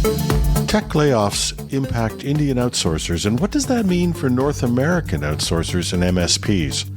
Tech layoffs impact Indian outsourcers, and what does that mean for North American outsourcers and MSPs?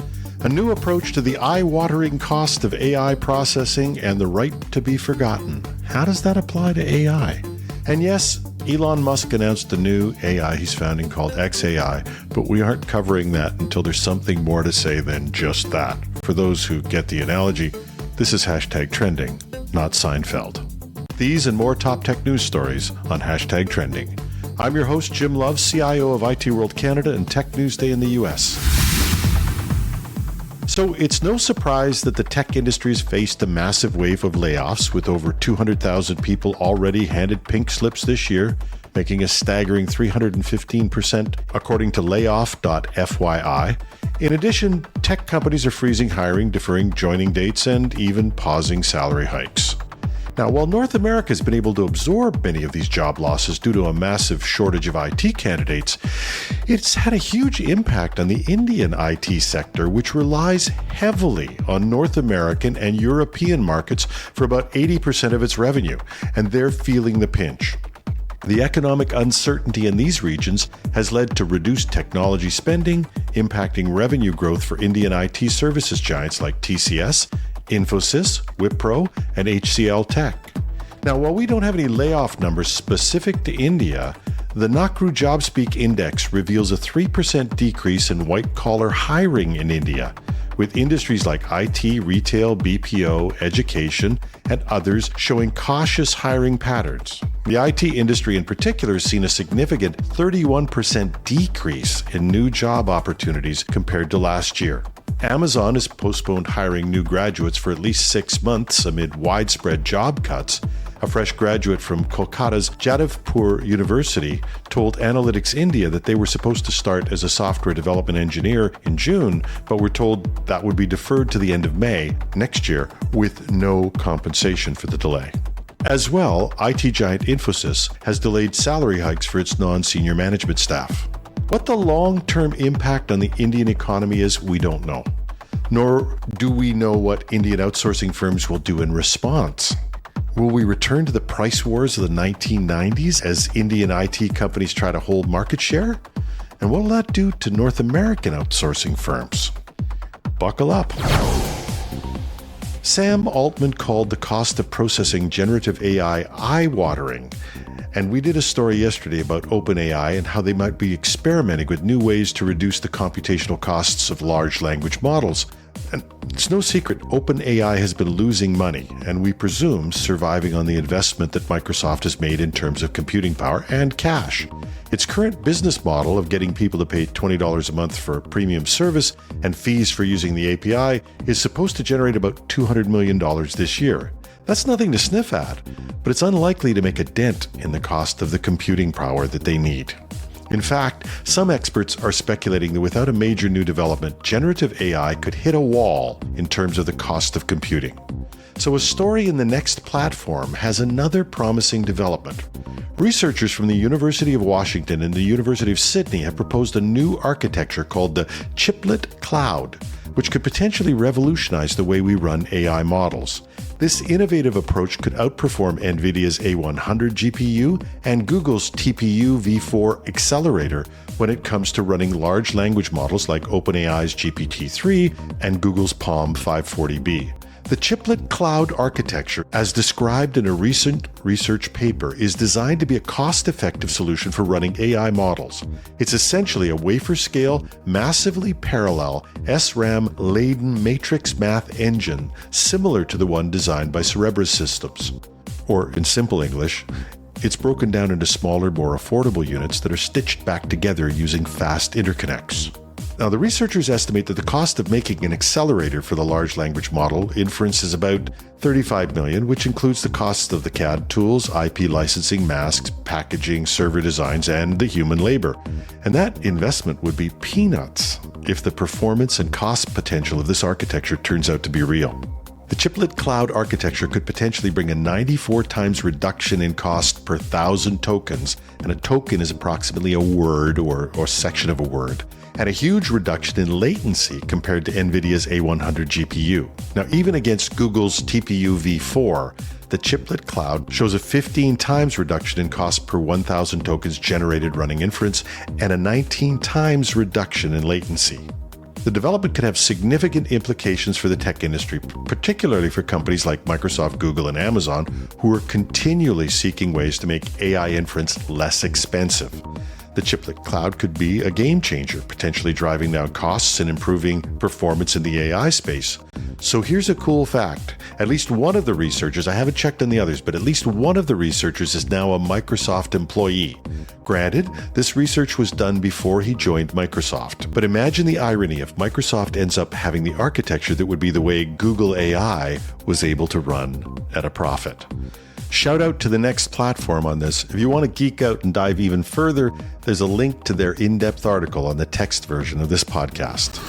A new approach to the eye-watering cost of AI processing and the right to be forgotten. How does that apply to AI? And yes, Elon Musk announced a new AI he's founding called XAI, but we aren't covering that until there's something more to say than just that. For those who get the analogy, this is hashtag trending, not Seinfeld. These and more top tech news stories on hashtag trending. I'm your host, Jim Love, CIO of IT World Canada and Tech News Day in the US. So it's no surprise that the tech industry has faced a massive wave of layoffs, with over 200,000 people already handed pink slips this year, making a staggering 315%, according to layoff.fyi. In addition, tech companies are freezing hiring, deferring joining dates, and even pausing salary hikes. Now, while North America has been able to absorb many of these job losses due to a massive shortage of IT candidates, it's had a huge impact on the Indian IT sector, which relies heavily on North American and European markets for about 80% of its revenue, and they're feeling the pinch. The economic uncertainty in these regions has led to reduced technology spending, impacting revenue growth for Indian IT services giants like TCS, Infosys, Wipro, and HCL Tech. Now, while we don't have any layoff numbers specific to India, the Nakru JobSpeak Index reveals a 3% decrease in white-collar hiring in India, with industries like IT, retail, BPO, education, and others showing cautious hiring patterns. The IT industry in particular has seen a significant 31% decrease in new job opportunities compared to last year. Amazon has postponed hiring new graduates for at least 6 months amid widespread job cuts. A fresh graduate from Kolkata's Jadavpur University told Analytics India that they were supposed to start as a software development engineer in June, but were told that would be deferred to the end of May next year with no compensation for the delay. As well, IT giant Infosys has delayed salary hikes for its non-senior management staff. What the long-term impact on the Indian economy is, we don't know. Nor do we know what Indian outsourcing firms will do in response. Will we return to the price wars of the 1990s as Indian IT companies try to hold market share? And what will that do to North American outsourcing firms? Buckle up. Sam Altman called the cost of processing generative AI eye-watering. And we did a story yesterday about OpenAI and how they might be experimenting with new ways to reduce the computational costs of large language models. And it's no secret, OpenAI has been losing money, and we presume surviving on the investment that Microsoft has made in terms of computing power and cash. Its current business model of getting people to pay $20 a month for a premium service and fees for using the API is supposed to generate about $200 million this year. That's nothing to sniff at, but it's unlikely to make a dent in the cost of the computing power that they need. In fact, some experts are speculating that without a major new development, generative AI could hit a wall in terms of the cost of computing. So a story in the next platform has another promising development. Researchers from the University of Washington and the University of Sydney have proposed a new architecture called the chiplet cloud, which could potentially revolutionize the way we run AI models. This innovative approach could outperform NVIDIA's A100 GPU and Google's TPU v4 accelerator when it comes to running large language models like OpenAI's GPT-3 and Google's Palm 540B. The chiplet cloud architecture, as described in a recent research paper, is designed to be a cost-effective solution for running AI models. It's essentially a wafer-scale, massively parallel, SRAM-laden matrix math engine, similar to the one designed by Cerebras Systems. Or, in simple English, it's broken down into smaller, more affordable units that are stitched back together using fast interconnects. Now, the researchers estimate that the cost of making an accelerator for the large language model inference is about $35 million, which includes the costs of the CAD tools, IP licensing, masks, packaging, server designs, and the human labor. And that investment would be peanuts if the performance and cost potential of this architecture turns out to be real. The chiplet cloud architecture could potentially bring a 94 times reduction in cost per 1,000 tokens, and a token is approximately a word or section of a word. and a huge reduction in latency compared to NVIDIA's A100 GPU. Now, even against Google's TPU v4, the chiplet cloud shows a 15 times reduction in cost per 1,000 tokens generated running inference and a 19 times reduction in latency. The development could have significant implications for the tech industry, particularly for companies like Microsoft, Google, and Amazon, who are continually seeking ways to make AI inference less expensive. The chiplet cloud could be a game changer, potentially driving down costs and improving performance in the AI space. So here's a cool fact. At least one of the researchers, I haven't checked on the others, but at least one of the researchers is now a Microsoft employee. Granted, this research was done before he joined Microsoft. But imagine the irony if Microsoft ends up having the architecture that would be the way Google AI was able to run at a profit. Shout out to the Next platform on this. If you want to geek out and dive even further, there's a link to their in-depth article on the text version of this podcast.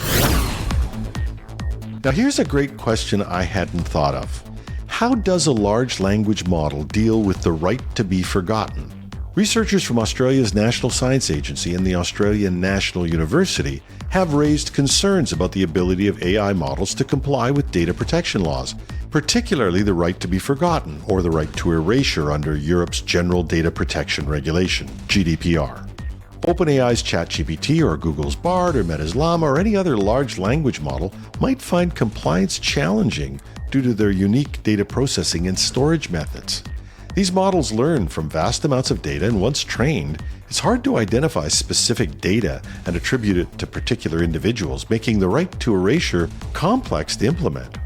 Now, here's a great question I hadn't thought of. How does a large language model deal with the right to be forgotten? Researchers from Australia's National Science Agency and the Australian National University have raised concerns about the ability of AI models to comply with data protection laws, particularly the right to be forgotten or the right to erasure under Europe's General Data Protection Regulation, GDPR. OpenAI's ChatGPT or Google's Bard or Meta's Llama or any other large language model might find compliance challenging due to their unique data processing and storage methods. These models learn from vast amounts of data, and once trained, it's hard to identify specific data and attribute it to particular individuals, making the right to erasure complex to implement.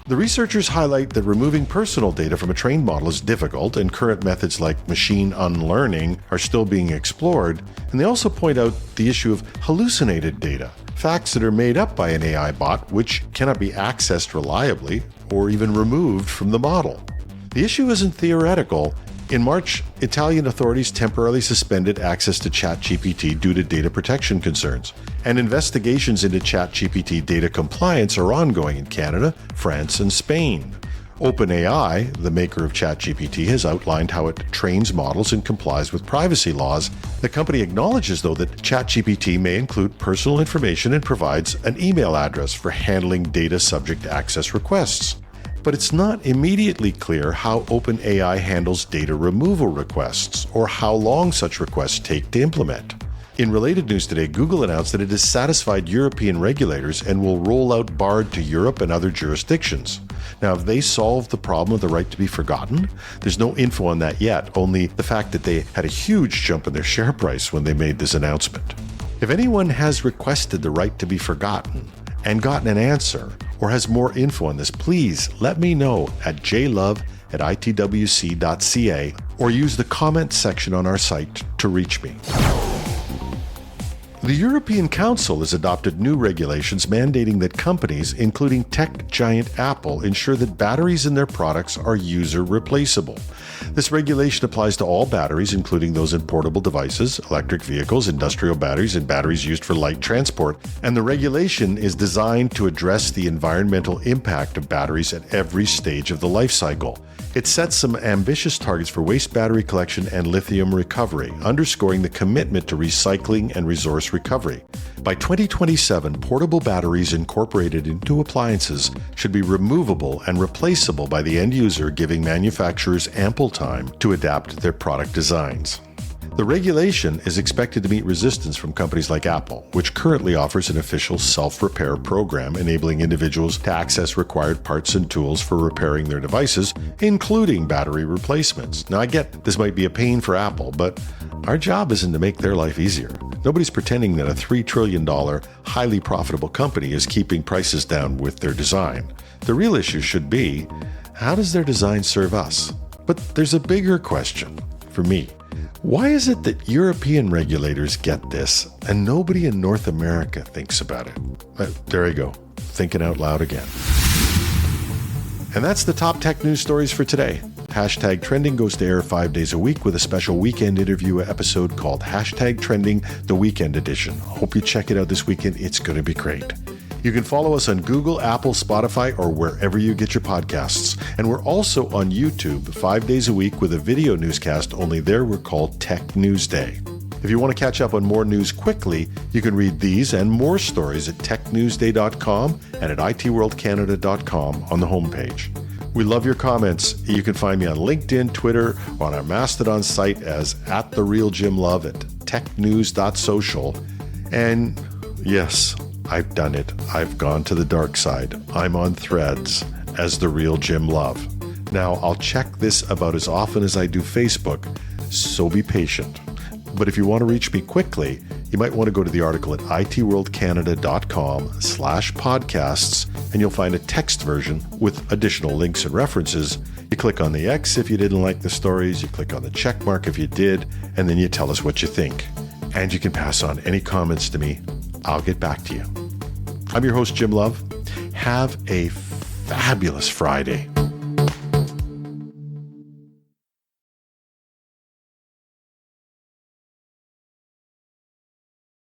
The researchers highlight that removing personal data from a trained model is difficult, and current methods like machine unlearning are still being explored, and they also point out the issue of hallucinated data, facts that are made up by an AI bot which cannot be accessed reliably or even removed from the model. The issue isn't theoretical. In March, Italian authorities temporarily suspended access to ChatGPT due to data protection concerns, and investigations into ChatGPT data compliance are ongoing in Canada, France, and Spain. OpenAI, the maker of ChatGPT, has outlined how it trains models and complies with privacy laws. The company acknowledges, though, that ChatGPT may include personal information and provides an email address for handling data subject to access requests. But it's not immediately clear how OpenAI handles data removal requests or how long such requests take to implement. In related news today, Google announced that it has satisfied European regulators and will roll out Bard to Europe and other jurisdictions. Now, have they solved the problem of the right to be forgotten? There's no info on that yet, only the fact that they had a huge jump in their share price when they made this announcement. If anyone has requested the right to be forgotten and gotten an answer, or has more info on this, please let me know at jlove@itwc.ca or use the comment section on our site to reach me. The European Council has adopted new regulations mandating that companies, including tech giant Apple, ensure that batteries in their products are user replaceable. This regulation applies to all batteries, including those in portable devices, electric vehicles, industrial batteries, and batteries used for light transport. And the regulation is designed to address the environmental impact of batteries at every stage of the life cycle. It sets some ambitious targets for waste battery collection and lithium recovery, underscoring the commitment to recycling and resource recovery. By 2027, portable batteries incorporated into appliances should be removable and replaceable by the end user, giving manufacturers ample time to adapt their product designs. The regulation is expected to meet resistance from companies like Apple, which currently offers an official self-repair program enabling individuals to access required parts and tools for repairing their devices, including battery replacements. Now, I get this might be a pain for Apple, but our job isn't to make their life easier. Nobody's pretending that a $3 trillion, highly profitable company is keeping prices down with their design. The real issue should be, how does their design serve us? But there's a bigger question for me. Why is it that European regulators get this and nobody in North America thinks about it? There you go, thinking out loud again. And that's the top tech news stories for today. Hashtag Trending goes to air 5 days a week with a special weekend interview episode called Hashtag Trending, the Weekend Edition. Hope you check it out this weekend. It's going to be great. You can follow us on Google, Apple, Spotify, or wherever you get your podcasts. And we're also on YouTube 5 days a week with a video newscast, only there we're called Tech News Day. If you want to catch up on more news quickly, you can read these and more stories at technewsday.com and at itworldcanada.com on the homepage. We love your comments. You can find me on LinkedIn, Twitter, or on our Mastodon site as @TheRealJimLove at technews.social. And yes, I've done it. I've gone to the dark side. I'm on Threads as The Real Jim Love. Now, I'll check this about as often as I do Facebook, so be patient. But if you want to reach me quickly, you might want to go to the article at itworldcanada.com/podcasts, and you'll find a text version with additional links and references. You click on the X if you didn't like the stories, you click on the check mark if you did, and then you tell us what you think. And you can pass on any comments to me. I'll get back to you. I'm your host, Jim Love. Have a fabulous Friday.